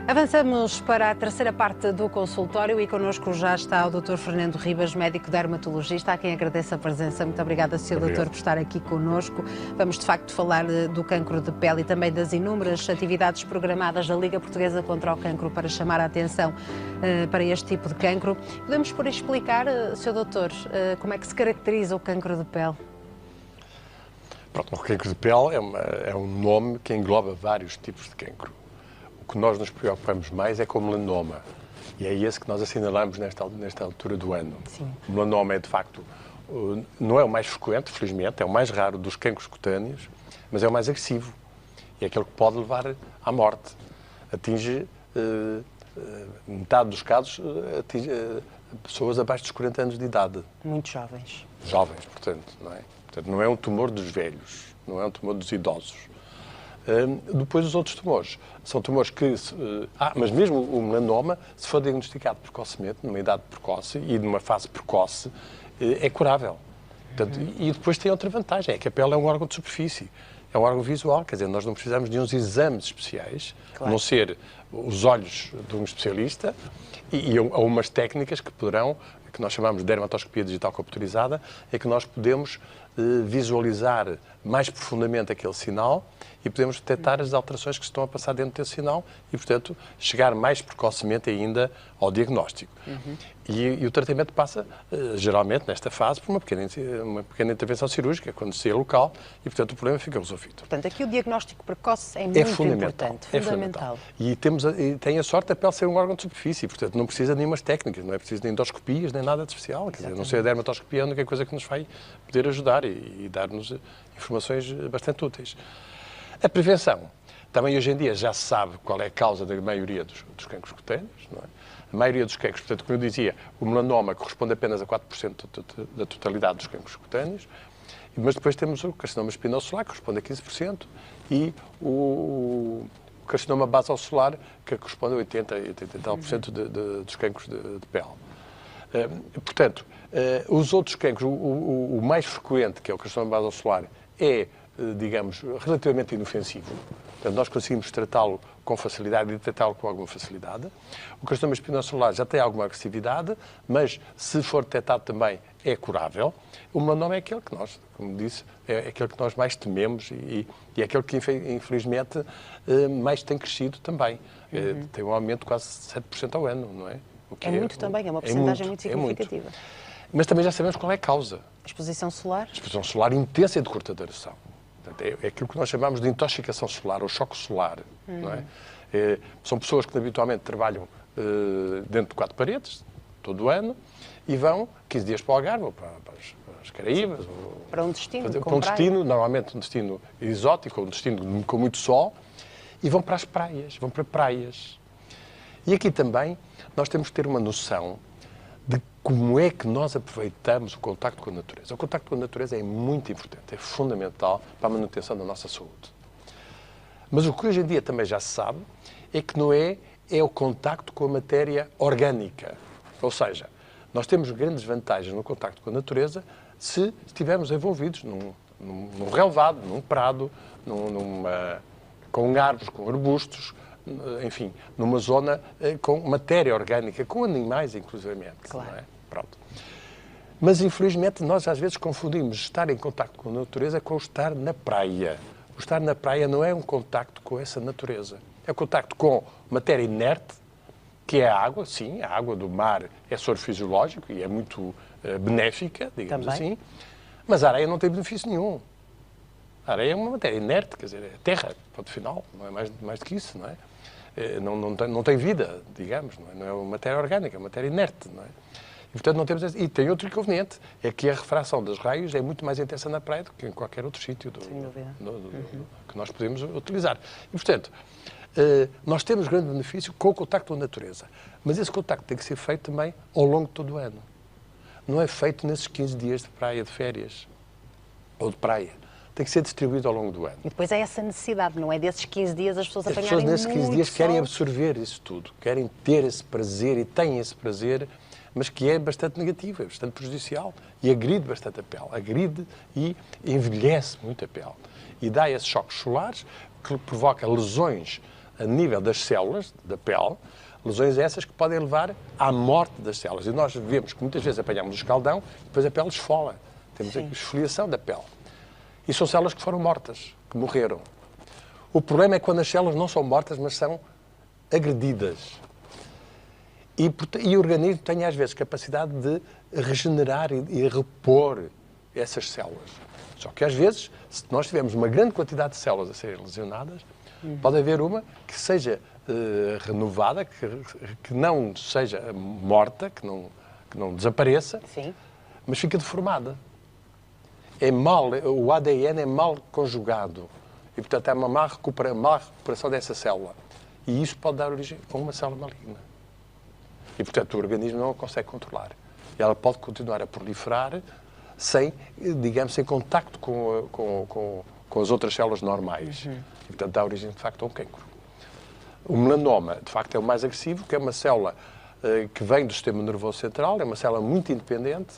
Avançamos para a terceira parte do consultório e connosco já está o Dr. Fernando Ribas, médico dermatologista, a quem agradeço a presença. Muito obrigada, Sr. Doutor, por estar aqui connosco. Vamos, de facto, falar do cancro de pele e também das inúmeras atividades programadas da Liga Portuguesa contra o Cancro para chamar a atenção para este tipo de cancro. Podemos por explicar, Sr. Doutor, como é que se caracteriza o cancro de pele? Pronto, o cancro de pele é um nome que engloba vários tipos de cancro. O que nós nos preocupamos mais é com o melanoma. E é esse que nós assinalamos nesta altura do ano. Sim. O melanoma é, de facto, não é o mais frequente, felizmente, é o mais raro dos cancros cutâneos, mas é o mais agressivo. E é aquele que pode levar à morte. Atinge, metade dos casos, atinge pessoas abaixo dos 40 anos de idade. Muito jovens. Jovens, portanto, não é? Portanto, não é um tumor dos velhos, não é um tumor dos idosos. Depois os outros tumores. São tumores que... mas mesmo o melanoma, se for diagnosticado precocemente, numa idade precoce e numa fase precoce, é curável. Portanto, e depois tem outra vantagem, é que a pele é um órgão de superfície. É um órgão visual, quer dizer, nós não precisamos de uns exames especiais, a não ser os olhos de um especialista e umas técnicas que nós chamamos de dermatoscopia digital computerizada, é que nós podemos visualizar mais profundamente aquele sinal e podemos detectar as alterações que se estão a passar dentro desse sinal e, portanto, chegar mais precocemente ainda ao diagnóstico. E o tratamento passa, geralmente, nesta fase, por uma pequena intervenção cirúrgica, quando se é local, e, portanto, o problema fica resolvido. Portanto, aqui o diagnóstico precoce é muito importante, fundamental. E tem a sorte da pele ser um órgão de superfície, portanto, não precisa de nenhumas técnicas, não é preciso de endoscopias, nem nada de especial. Quer dizer, não sei, a dermatoscopia é a única coisa que nos vai poder ajudar e dar-nos informações bastante úteis. A prevenção. Também hoje em dia já se sabe qual é a causa da maioria dos cancros cutâneos, não é? A maioria dos cancros, portanto, como eu dizia, o melanoma corresponde apenas a 4% da totalidade dos cancros cutâneos, mas depois temos o carcinoma espinocelular, que corresponde a 15%, e o carcinoma basocelular, que corresponde a 80% dos cancros de pele. Portanto, os outros cancros, o mais frequente, que é o carcinoma basocelular, é, digamos, relativamente inofensivo. Portanto, nós conseguimos tratá-lo com facilidade e detectá-lo com alguma facilidade. O carcinoma espinocelular já tem alguma agressividade, mas se for detectado também é curável. O melanoma é aquele que nós, como disse, é aquele que nós mais tememos e é aquele que, infelizmente, mais tem crescido também. Tem um aumento de quase 7% ao ano, não é? O que é muito também, é uma porcentagem muito significativa. Mas também já sabemos qual é a causa. Exposição solar? Exposição solar intensa e de curta duração. Portanto, é aquilo que nós chamamos de intoxicação solar, ou choque solar. Não é? São pessoas que habitualmente trabalham dentro de 4 paredes, todo o ano, e vão 15 dias para o Algarve, ou para as Caraíbas. Para um destino, para um destino, normalmente um destino exótico, um destino com muito sol, e vão para as praias, vão para praias. E aqui também nós temos que ter uma noção de como é que nós aproveitamos o contacto com a natureza. O contacto com a natureza é muito importante, é fundamental para a manutenção da nossa saúde. Mas o que hoje em dia também já se sabe é que não é o contacto com a matéria orgânica. Ou seja, nós temos grandes vantagens no contacto com a natureza se estivermos envolvidos num relevado, num prado, com árvores, com arbustos, enfim, numa zona com matéria orgânica, com animais, inclusivamente. Claro. Não é? Pronto. Mas, infelizmente, nós às vezes confundimos estar em contacto com a natureza com estar na praia. O estar na praia não é um contacto com essa natureza. É um contacto com matéria inerte, que é a água. Sim, a água do mar é soro fisiológico e é muito benéfica, digamos também. assim. Mas a areia não tem benefício nenhum. A areia é uma matéria inerte, quer dizer, é terra, ponto final, não é mais do que isso, não é? Não tem vida, digamos, não é uma matéria orgânica, é uma matéria inerte, não é? E, portanto, não temos... E tem outro inconveniente, é que a refração dos raios é muito mais intensa na praia do que em qualquer outro sítio que nós podemos utilizar. E, portanto, nós temos grande benefício com o contacto com a natureza, mas esse contacto tem que ser feito também ao longo de todo o ano. Não é feito nesses 15 dias de praia, de férias, ou de praia. Tem que ser distribuído ao longo do ano. E depois é essa necessidade, não é? Desses 15 dias as pessoas apanharem muito nesses 15 dias sol. querem absorver isso tudo, querem ter esse prazer e têm esse prazer, mas que é bastante negativo, é bastante prejudicial e agride bastante a pele. Agride e envelhece muito a pele. E dá esses choques solares que provoca lesões a nível das células da pele, lesões essas que podem levar à morte das células. E nós vemos que muitas vezes apanhamos o escaldão e depois a pele esfola. Temos a esfoliação da pele. E são células que foram mortas, que morreram. O problema é quando as células não são mortas, mas são agredidas. E o organismo tem, às vezes, capacidade de regenerar e repor essas células. Só que, às vezes, se nós tivermos uma grande quantidade de células a serem lesionadas, pode haver uma que seja renovada, que não seja morta, que não desapareça, mas fica deformada. O ADN é mal conjugado. E, portanto, há uma má recuperação dessa célula. E isso pode dar origem a uma célula maligna. E, portanto, o organismo não a consegue controlar. E ela pode continuar a proliferar sem contacto com as outras células normais. E, portanto, dá origem, de facto, a um cancro. O melanoma, de facto, é o mais agressivo, que é uma célula que vem do sistema nervoso central, é uma célula muito independente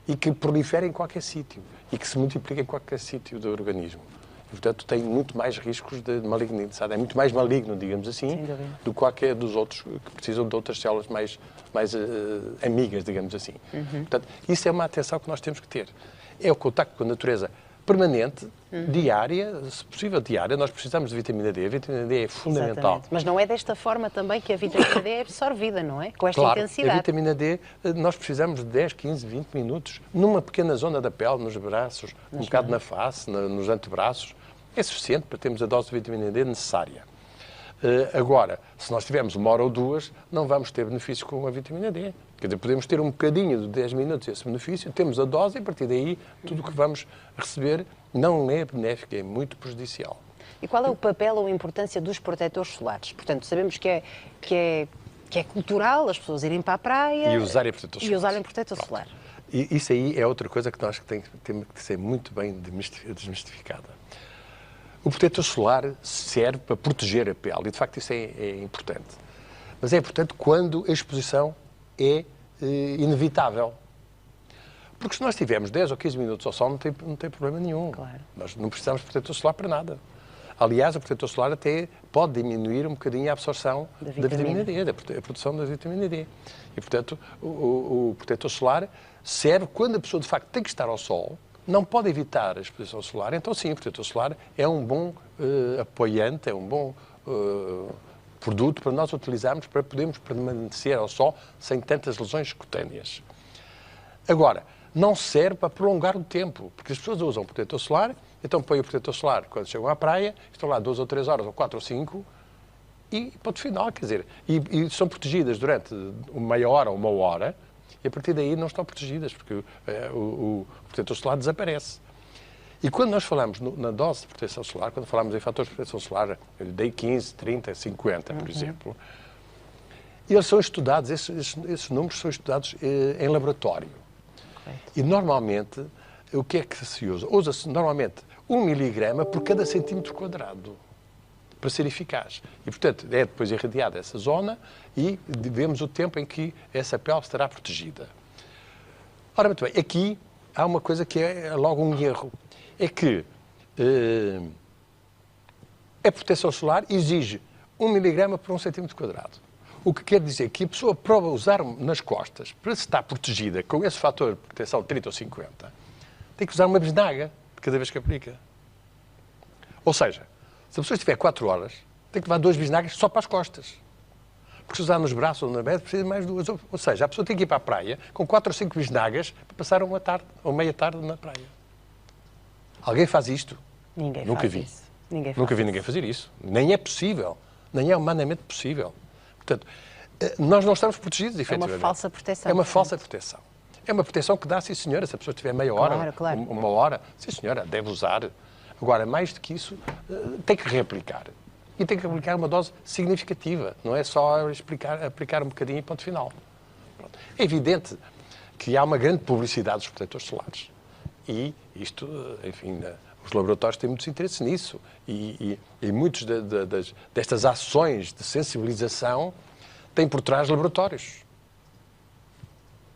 e que prolifera em qualquer sítio e que se multiplica em qualquer sítio do organismo. E, portanto, tem muito mais riscos de malignidade. É muito mais maligno, digamos assim, do que qualquer dos outros que precisam de outras células mais amigas, digamos assim. Portanto, isso é uma atenção que nós temos que ter. É o contacto com a natureza permanente, diária, se possível diária. Nós precisamos de vitamina D. A vitamina D é fundamental. Exatamente. Mas não é desta forma também que a vitamina D é absorvida, não é? Com esta claro, intensidade. A vitamina D, nós precisamos de 10, 15, 20 minutos numa pequena zona da pele, nos braços, um bocado na face, nos antebraços. É suficiente para termos a dose de vitamina D necessária. Agora, se nós tivermos 1 hora ou 2, não vamos ter benefício com a vitamina D. Quer dizer, podemos ter um bocadinho de 10 minutos esse benefício, temos a dose e a partir daí tudo o que vamos receber não é benéfico, é muito prejudicial. E qual é o papel ou a importância dos protetores solares? Portanto, sabemos que é cultural as pessoas irem para a praia e usarem protetor solar. E usarem protetor solar. E isso aí é outra coisa que nós temos que ser muito bem desmistificada. O protetor solar serve para proteger a pele e, de facto, isso é importante. Mas é importante quando a exposição é inevitável. Porque se nós tivermos 10 ou 15 minutos ao sol, não tem problema nenhum. Claro. Nós não precisamos de protetor solar para nada. Aliás, o protetor solar até pode diminuir um bocadinho a absorção da vitamina D, a produção da vitamina D. E, portanto, o protetor solar serve quando a pessoa, de facto, tem que estar ao sol, não pode evitar a exposição solar, então sim, o protetor solar é um bom apoiante, é um bom produto para nós utilizarmos para podermos permanecer ao sol sem tantas lesões cutâneas. Agora, não serve para prolongar o tempo, porque as pessoas usam protetor solar, então põem o protetor solar quando chegam à praia, estão lá 2 ou 3 horas, ou 4 ou 5, e ponto final, quer dizer, e são protegidas durante meia hora ou 1 hora, e a partir daí não estão protegidas, porque o protetor solar desaparece. E quando nós falamos na dose de proteção solar, quando falamos em fatores de proteção solar, eu dei 15, 30, 50, por exemplo, eles são estudados, esses números são estudados em laboratório. Correto. E normalmente, o que é que se usa? Usa-se normalmente 1 miligrama por cada centímetro quadrado, para ser eficaz. E, portanto, é depois irradiada essa zona e vemos o tempo em que essa pele estará protegida. Ora, muito bem, aqui há uma coisa que é logo um erro. É que a proteção solar exige 1 miligrama por 1 centímetro quadrado. O que quer dizer que a pessoa prova usar nas costas para estar protegida com esse fator de proteção 30 ou 50, tem que usar uma bisnaga cada vez que aplica. Ou seja, se a pessoa estiver 4 horas, tem que levar 2 bisnagas só para as costas. Porque se usar nos braços ou na mesa, precisa de mais 2. Ou seja, a pessoa tem que ir para a praia com 4 ou 5 bisnagas para passar uma tarde ou meia tarde na praia. Alguém faz isto? Nunca vi. Nunca vi ninguém fazer isso. Nem é possível. Nem é humanamente possível. Portanto, nós não estamos protegidos, efetivamente. É uma falsa proteção. É uma falsa proteção. É uma proteção que dá, sim senhora, se a pessoa tiver meia hora, claro. 1 hora, sim senhora, deve usar. Agora, mais do que isso, tem que reaplicar. E tem que aplicar uma dose significativa. Não é só aplicar um bocadinho e ponto final. Pronto. É evidente que há uma grande publicidade dos protetores solares. E isto, enfim, os laboratórios têm muitos interesses nisso. E muitas destas ações de sensibilização têm por trás laboratórios.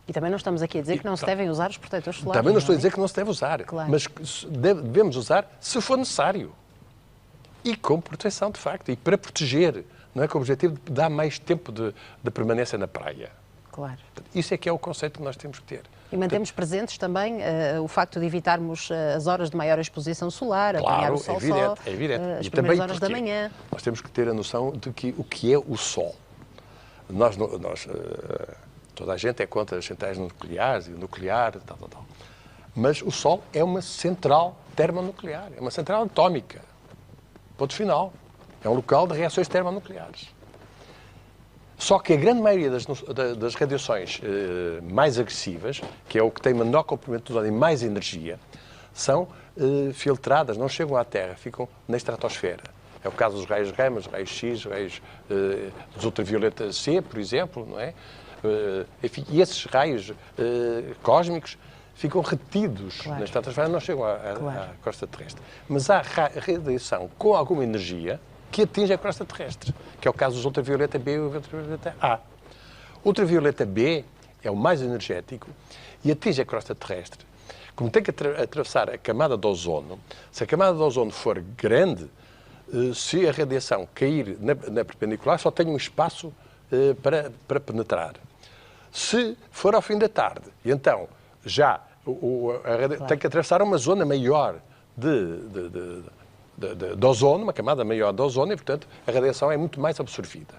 E também não estamos aqui a dizer que não se devem usar os protetores solares. Também não estou a dizer que não se deve usar. Claro. Mas devemos usar se for necessário. e com proteção, de facto, e para proteger, não é, com o objetivo de dar mais tempo de permanência na praia. Claro. Isso é que é o conceito que nós temos que ter. E mantemos presentes também o facto de evitarmos as horas de maior exposição solar, apanhar o sol é evidente. As E primeiras também horas da manhã. Nós temos que ter a noção de que o que é o sol. Toda a gente é contra as centrais nucleares e o nuclear, tal. Mas o sol é uma central termonuclear, é uma central atómica. Ponto final. É um local de reações termonucleares. Só que a grande maioria das radiações mais agressivas, que é o que tem menor comprimento de onda e mais energia, são filtradas, não chegam à Terra, ficam na estratosfera. É o caso dos raios gama, dos raios X, raios dos ultravioleta C, por exemplo, não é? Enfim, e esses raios cósmicos ficam retidos na estratosfera, não chegam à crosta terrestre. Mas há radiação com alguma energia que atinge a crosta terrestre, que é o caso dos ultravioleta B e ultravioleta A. O ultravioleta B é o mais energético e atinge a crosta terrestre. Como tem que atravessar a camada de ozono, se a camada de ozono for grande, se a radiação cair na perpendicular, só tem um espaço para penetrar. Se for ao fim da tarde, e então já tem que atravessar uma zona maior de ozono, uma camada maior de ozono, e, portanto, a radiação é muito mais absorvida.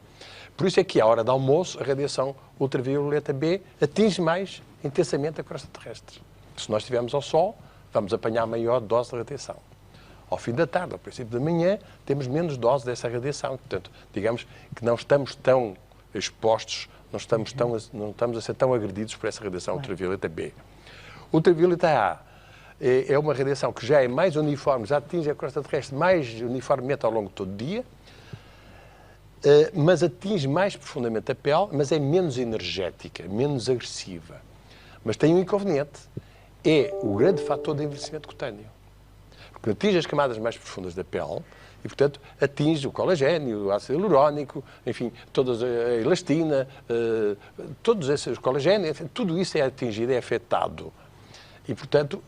Por isso é que, à hora do almoço, a radiação ultravioleta B atinge mais intensamente a crosta terrestre. Se nós estivermos ao sol, vamos apanhar maior dose de radiação. Ao fim da tarde, ao princípio da manhã, temos menos dose dessa radiação. Portanto, digamos que não estamos tão expostos, não estamos a ser tão agredidos por essa radiação ultravioleta B. Ultravioleta A é uma radiação que já é mais uniforme, já atinge a crosta terrestre mais uniformemente ao longo de todo o dia, mas atinge mais profundamente a pele, mas é menos energética, menos agressiva. Mas tem um inconveniente, é o grande fator de envelhecimento cutâneo. Porque atinge as camadas mais profundas da pele e, portanto, atinge o colagênio, o ácido hialurónico, enfim, toda a elastina, todos esses colagênios, tudo isso é atingido, é afetado. E, portanto,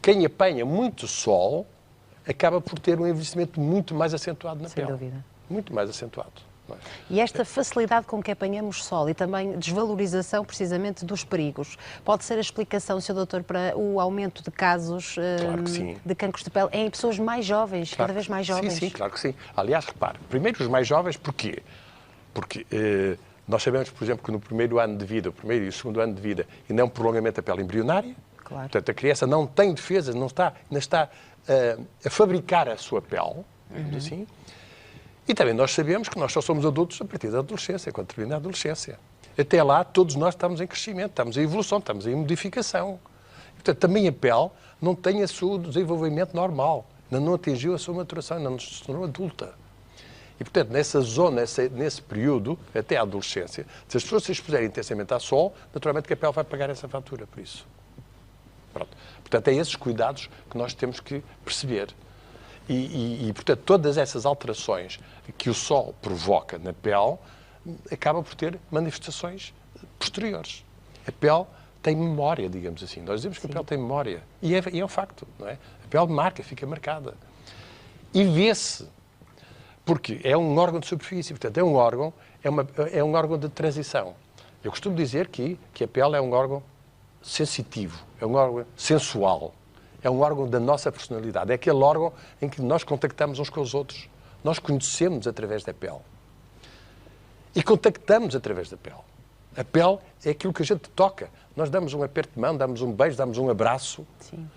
quem apanha muito sol acaba por ter um envelhecimento muito mais acentuado na pele. Sem dúvida. Muito mais acentuado. E esta facilidade com que apanhamos sol e também desvalorização precisamente dos perigos, pode ser a explicação, Sr. Doutor, para o aumento de casos de cancros de pele em pessoas mais jovens, cada vez mais jovens? Sim, claro que sim. Aliás, repare, primeiro os mais jovens, porquê? Porque nós sabemos, por exemplo, que no primeiro ano de vida, o primeiro e o segundo ano de vida, ainda é um prolongamento da pele embrionária. Claro. Portanto, a criança não tem defesas, ainda está a fabricar a sua pele, digamos assim. E também nós sabemos que nós só somos adultos a partir da adolescência, quando termina a adolescência. Até lá, todos nós estamos em crescimento, estamos em evolução, estamos em modificação. Portanto, também a pele não tem o seu desenvolvimento normal, ainda não atingiu a sua maturação, ainda não se tornou adulta. E, portanto, nessa zona, nesse período, até à adolescência, se as pessoas se expuserem intensamente ao sol, naturalmente que a pele vai pagar essa fatura por isso. Pronto. Portanto, é esses cuidados que nós temos que perceber. E, portanto, todas essas alterações que o sol provoca na pele acabam por ter manifestações posteriores. A pele tem memória, digamos assim. Nós dizemos que a pele tem memória. E é um facto, não é? A pele marca, fica marcada. E vê-se. Porque é um órgão de superfície. Portanto, é um órgão de transição. Eu costumo dizer que a pele é um órgão sensitivo, é um órgão sensual. É um órgão da nossa personalidade. É aquele órgão em que nós contactamos uns com os outros. Nós conhecemos através da pele. E contactamos através da pele. A pele é aquilo que a gente toca. Nós damos um aperto de mão, damos um beijo, damos um abraço. Sim.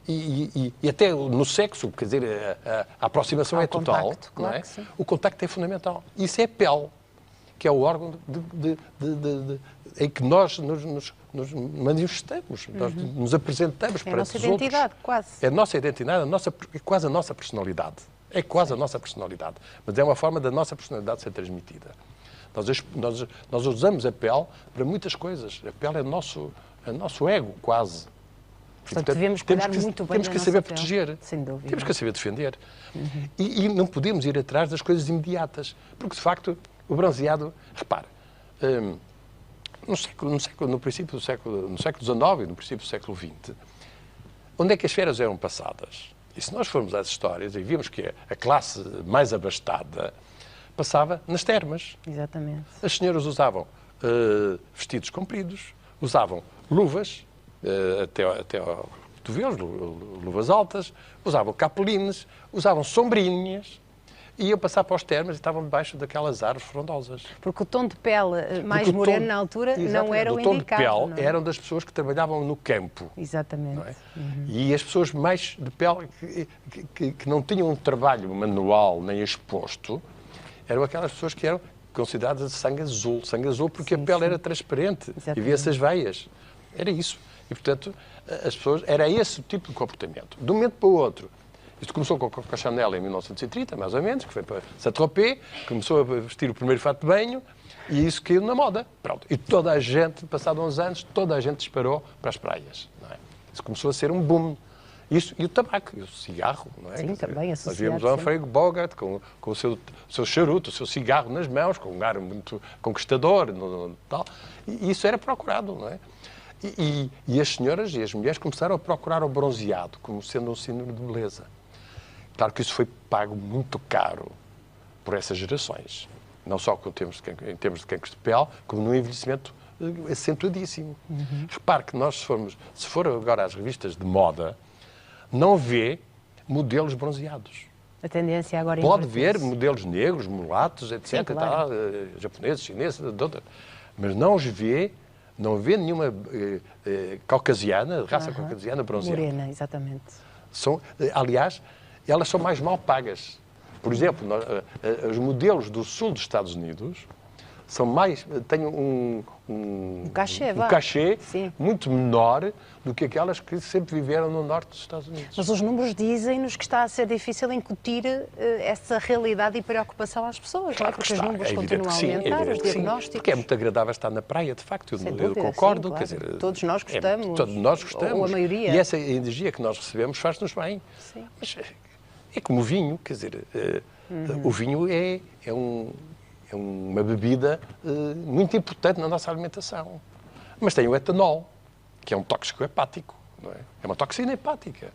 E até no sexo, quer dizer, a aproximação é total. Contacto, claro, não é? Que o contacto é fundamental. Isso é a pele, que é o órgão em que nós nos manifestamos, nós nos apresentamos para os outros. É a nossa identidade, quase. É a nossa identidade, é quase a nossa personalidade. É quase a nossa personalidade. Mas é uma forma da nossa personalidade ser transmitida. Nós usamos a pele para muitas coisas. A pele é o nosso ego, quase. Portanto, devemos cuidar muito bem Temos que saber pele. proteger. Sem dúvida. Temos que saber defender. E não podemos ir atrás das coisas imediatas. Porque, de facto, o bronzeado... Repare, no princípio do século XIX e no princípio do século XX, onde é que as férias eram passadas? E se nós formos às histórias e vimos que a classe mais abastada passava nas termas. Exatamente. As senhoras usavam vestidos compridos, usavam luvas até ao cotovelos, luvas altas, usavam capelines, usavam sombrinhas, e iam passar para os termas e estavam debaixo daquelas árvores frondosas. Porque o tom de pele mais moreno na altura não era o indicado. O tom de pele eram das pessoas que trabalhavam no campo. Exatamente. Não é? E as pessoas mais de pele que não tinham um trabalho manual nem exposto, eram aquelas pessoas que eram consideradas de sangue azul porque a pele era transparente e via-se as veias. Era isso. E, portanto, as pessoas... Era esse o tipo de comportamento. De um momento para o outro. Isto começou com a Chanel em 1930, mais ou menos, que foi para Saint-Tropez, começou a vestir o primeiro fato de banho e isso caiu na moda. Pronto. E toda a gente, passado uns anos, toda a gente disparou para as praias. Não é? Isso começou a ser um boom. Isso, e o tabaco, e o cigarro, não é? Sim, também associado. Nós víamos o Humphrey Bogart com o seu charuto, o seu cigarro nas mãos, com um ar muito conquistador, tal. E isso era procurado, não é? E as senhoras e as mulheres começaram a procurar o bronzeado como sendo um sinônimo de beleza. Claro que isso foi pago muito caro por essas gerações. Não só em termos de cancros de pele, como no envelhecimento acentuadíssimo. Repare que nós, se for agora às revistas de moda, não vê modelos bronzeados. A tendência agora pode ver modelos negros, mulatos, etc. Sim, claro. Japoneses, chineses, mas não os vê, não vê nenhuma caucasiana, raça caucasiana bronzeada. Morena, exatamente. Aliás, elas são mais mal pagas. Por exemplo, os modelos do sul dos Estados Unidos têm um cachê muito menor do que aquelas que sempre viveram no norte dos Estados Unidos. Mas os números dizem-nos que está a ser difícil incutir essa realidade e preocupação às pessoas, não é? Porque os números continuam a aumentar, os diagnósticos. Porque é muito agradável estar na praia, de facto, eu concordo. Sim, claro. Quer dizer, todos nós gostamos. Todos nós gostamos. Ou a maioria. E essa energia que nós recebemos faz-nos bem. Sim. Mas é como o vinho, quer dizer, o vinho é uma bebida muito importante na nossa alimentação. Mas tem o etanol, que é um tóxico hepático, não é? É uma toxina hepática.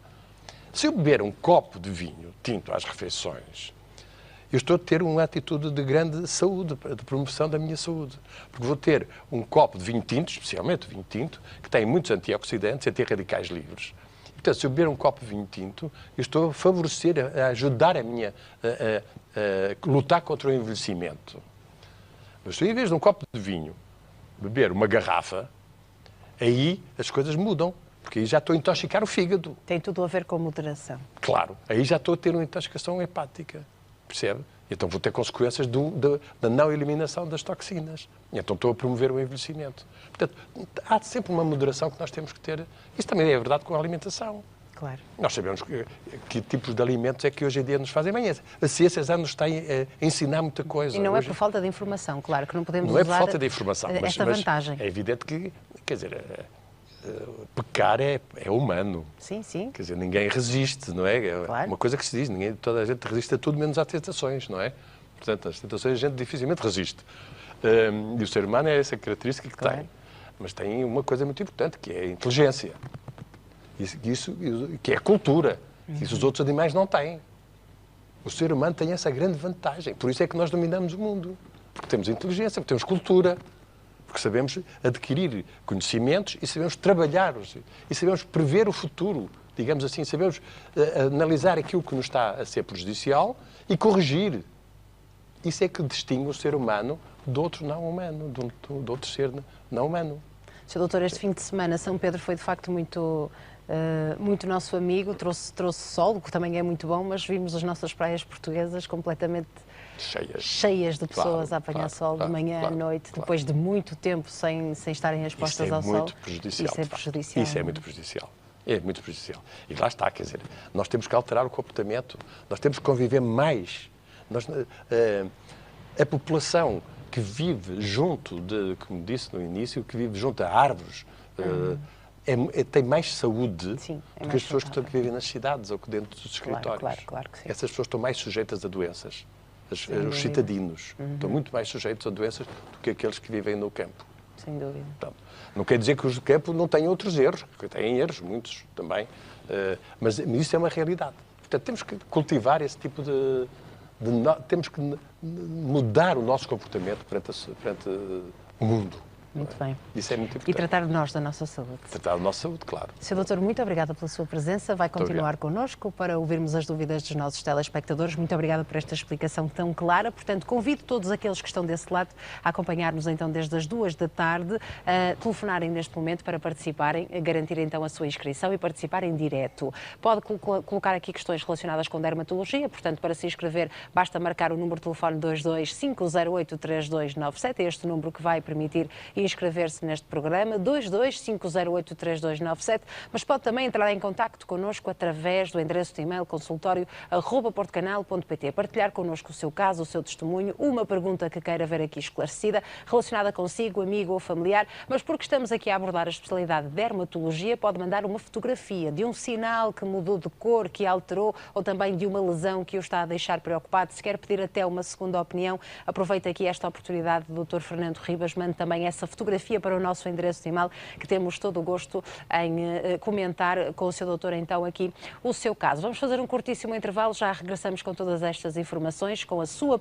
Se eu beber um copo de vinho tinto às refeições, eu estou a ter uma atitude de grande saúde, de promoção da minha saúde. Porque vou ter um copo de vinho tinto, especialmente o vinho tinto, que tem muitos antioxidantes, antirradicais livres. Portanto, se eu beber um copo de vinho tinto, eu estou a favorecer, a ajudar a lutar contra o envelhecimento. Mas se eu, em vez de um copo de vinho, beber uma garrafa, aí as coisas mudam. Porque aí já estou a intoxicar o fígado. Tem tudo a ver com moderação. Claro. Aí já estou a ter uma intoxicação hepática. Percebe? Então vou ter consequências da não eliminação das toxinas. E então estou a promover o envelhecimento. Portanto, há sempre uma moderação que nós temos que ter. Isso também é verdade com a alimentação. Claro. Nós sabemos que tipos de alimentos é que hoje em dia nos fazem bem. A ciência já nos está a ensinar muita coisa. E não é por falta de informação, claro, que não podemos usar... Não é por falta de informação, mas vantagem. É evidente que, quer dizer, pecar é humano. Sim, sim. Quer dizer, ninguém resiste, não é? É claro. Uma coisa que se diz, toda a gente resiste a tudo menos às tentações, não é? Portanto, as tentações a gente dificilmente resiste. E o ser humano é essa característica que tem. Mas tem uma coisa muito importante, que é a inteligência. Isso que é a cultura. Isso os outros animais não têm. O ser humano tem essa grande vantagem. Por isso é que nós dominamos o mundo. Porque temos inteligência, porque temos cultura. Porque sabemos adquirir conhecimentos e sabemos trabalhar-os. E sabemos prever o futuro. Digamos assim, sabemos analisar aquilo que nos está a ser prejudicial e corrigir. Isso é que distingue o ser humano do outro não humano, do outro ser não humano. Sr. Doutor, este fim de semana São Pedro foi de facto muito nosso amigo, trouxe sol, que também é muito bom, mas vimos as nossas praias portuguesas completamente cheias de pessoas a apanhar sol de manhã à noite, depois de muito tempo sem estarem expostas ao sol. Isso é prejudicial. Isso é muito prejudicial. É muito prejudicial. E lá está, quer dizer, nós temos que alterar o comportamento, nós temos que conviver mais. A população que vive junto como disse no início, que vive junto a árvores, tem mais saúde do que as pessoas que vivem nas cidades ou que dentro dos escritórios. Claro que sim. Essas pessoas estão mais sujeitas a doenças. Os citadinos estão muito mais sujeitos a doenças do que aqueles que vivem no campo. Sem dúvida. Portanto, não quer dizer que os do campo não tenham outros erros, porque têm erros, muitos também, mas isso é uma realidade. portanto, temos que cultivar esse tipo temos que mudar o nosso comportamento perante o mundo. Muito bem. Isso é muito importante. E tratar de nós, da nossa saúde. Tratar da nossa saúde, claro. Sr. Doutor, muito obrigada pela sua presença. Vai continuar connosco para ouvirmos as dúvidas dos nossos telespectadores. Muito obrigada por esta explicação tão clara. Portanto, convido todos aqueles que estão desse lado a acompanhar-nos então desde as 2 da tarde, a telefonarem neste momento para participarem, a garantir então a sua inscrição e participar em direto. Pode colocar aqui questões relacionadas com dermatologia, portanto, para se inscrever basta marcar o número de telefone 225083297, é este número que vai permitir inscrever-se neste programa, 225083297, mas pode também entrar em contacto connosco através do endereço de e-mail consultório@portocanal.pt, partilhar connosco o seu caso, o seu testemunho, uma pergunta que queira ver aqui esclarecida, relacionada consigo, amigo ou familiar, mas porque estamos aqui a abordar a especialidade de dermatologia, pode mandar uma fotografia de um sinal que mudou de cor, que alterou, ou também de uma lesão que o está a deixar preocupado. Se quer pedir até uma segunda opinião, aproveita aqui esta oportunidade do Dr. Fernando Ribas, mande também essa fotografia para o nosso endereço de e-mail, que temos todo o gosto em comentar com o Sr. Doutor então aqui o seu caso. Vamos fazer um curtíssimo intervalo, já regressamos com todas estas informações, com a sua